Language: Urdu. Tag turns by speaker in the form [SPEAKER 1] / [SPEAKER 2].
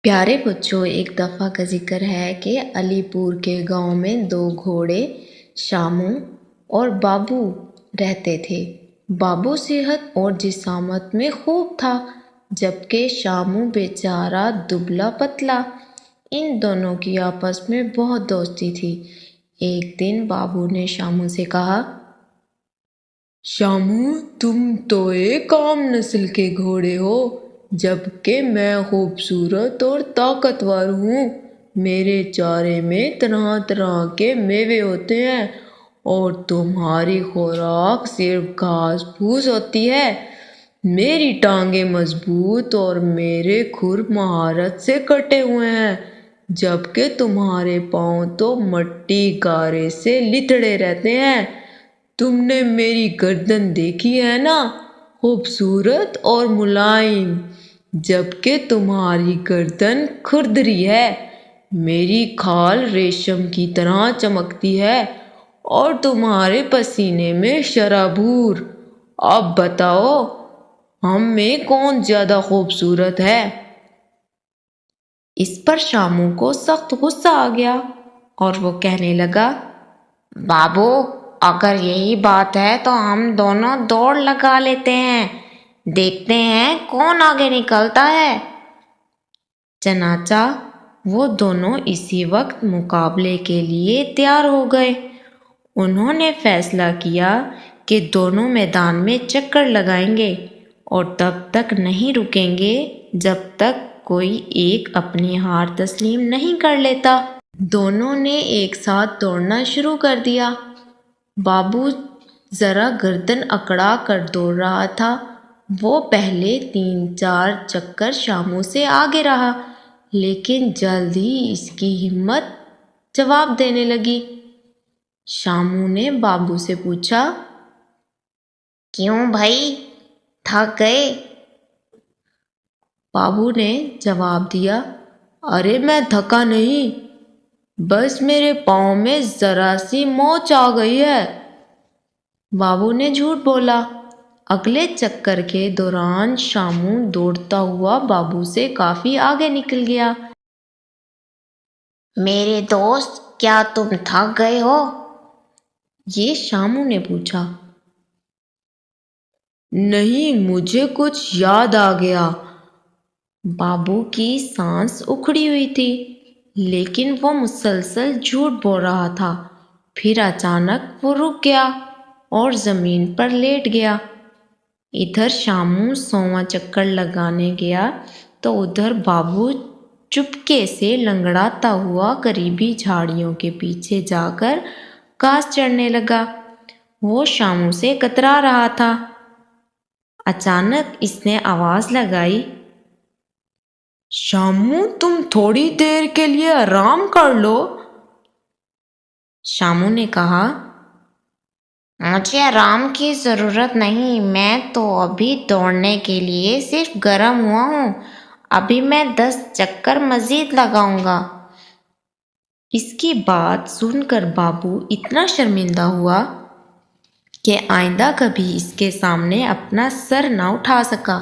[SPEAKER 1] پیارے بچوں، ایک دفعہ کا ذکر ہے کہ علی پور کے گاؤں میں دو گھوڑے شامو اور بابو رہتے تھے۔ بابو صحت اور جسامت میں خوب تھا، جبکہ شامو بیچارہ دبلا پتلا۔ ان دونوں کی آپس میں بہت دوستی تھی۔ ایک دن بابو نے شامو سے کہا، شامو، تم تو ایک عام نسل کے گھوڑے ہو، جبکہ میں خوبصورت اور طاقتور ہوں۔ میرے چارے میں طرح طرح کے میوے ہوتے ہیں اور تمہاری خوراک صرف گھاس پھوس ہوتی ہے۔ میری ٹانگیں مضبوط اور میرے کھر مہارت سے کٹے ہوئے ہیں، جبکہ تمہارے پاؤں تو مٹی گارے سے لتڑے رہتے ہیں۔ تم نے میری گردن دیکھی ہے نا، خوبصورت اور ملائم، جبکہ تمہاری گردن کھردری ہے۔ میری کھال ریشم کی طرح چمکتی ہے اور تمہارے پسینے میں شرابور۔ اب بتاؤ، ہم میں کون زیادہ خوبصورت ہے؟ اس پر شامو کو سخت غصہ آ گیا اور وہ کہنے لگا، بابو، اگر یہی بات ہے تو ہم دونوں دوڑ لگا لیتے ہیں، دیکھتے ہیں کون آگے نکلتا ہے۔ چنانچہ وہ دونوں اسی وقت مقابلے کے لیے تیار ہو گئے۔ انہوں نے فیصلہ کیا کہ دونوں میدان میں چکر لگائیں گے اور تب تک نہیں رکیں گے جب تک کوئی ایک اپنی ہار تسلیم نہیں کر لیتا۔ دونوں نے ایک ساتھ دوڑنا شروع کر دیا۔ بابو ذرا گردن اکڑا کر دوڑ رہا تھا۔ وہ پہلے 3-4 چکر شامو سے آگے رہا، لیکن جلد ہی اس کی ہمت جواب دینے لگی۔ شامو نے بابو سے پوچھا، کیوں بھائی، تھک گئے؟ بابو نے جواب دیا، ارے میں تھکا نہیں، بس میرے پاؤں میں ذرا سی موچ آ گئی ہے۔ بابو نے جھوٹ بولا۔ اگلے چکر کے دوران شامو دوڑتا ہوا بابو سے کافی آگے نکل گیا۔ میرے دوست، کیا تم تھک گئے ہو؟ یہ شامو نے پوچھا۔ نہیں، مجھے کچھ یاد آ گیا۔ بابو کی سانس اکھڑی ہوئی تھی، لیکن وہ مسلسل جھوٹ بول رہا تھا۔ پھر اچانک وہ رک گیا اور زمین پر لیٹ گیا۔ ادھر شامو 100واں چکر لگانے گیا تو ادھر بابو چپکے سے لنگڑاتا ہوا قریبی جھاڑیوں کے پیچھے جا کر گھاس چرنے لگا۔ وہ شامو سے کترا رہا تھا۔ اچانک اس نے آواز لگائی، شامو، تم تھوڑی دیر کے لیے آرام کر لو۔ شامو نے کہا، مجھے آرام کی ضرورت نہیں، میں تو ابھی دوڑنے کے لیے صرف گرم ہوا ہوں، ابھی میں 10 چکر مزید لگاؤں گا۔ اس کی بات سن کر بابو اتنا شرمندہ ہوا کہ آئندہ کبھی اس کے سامنے اپنا سر نہ اٹھا سکا۔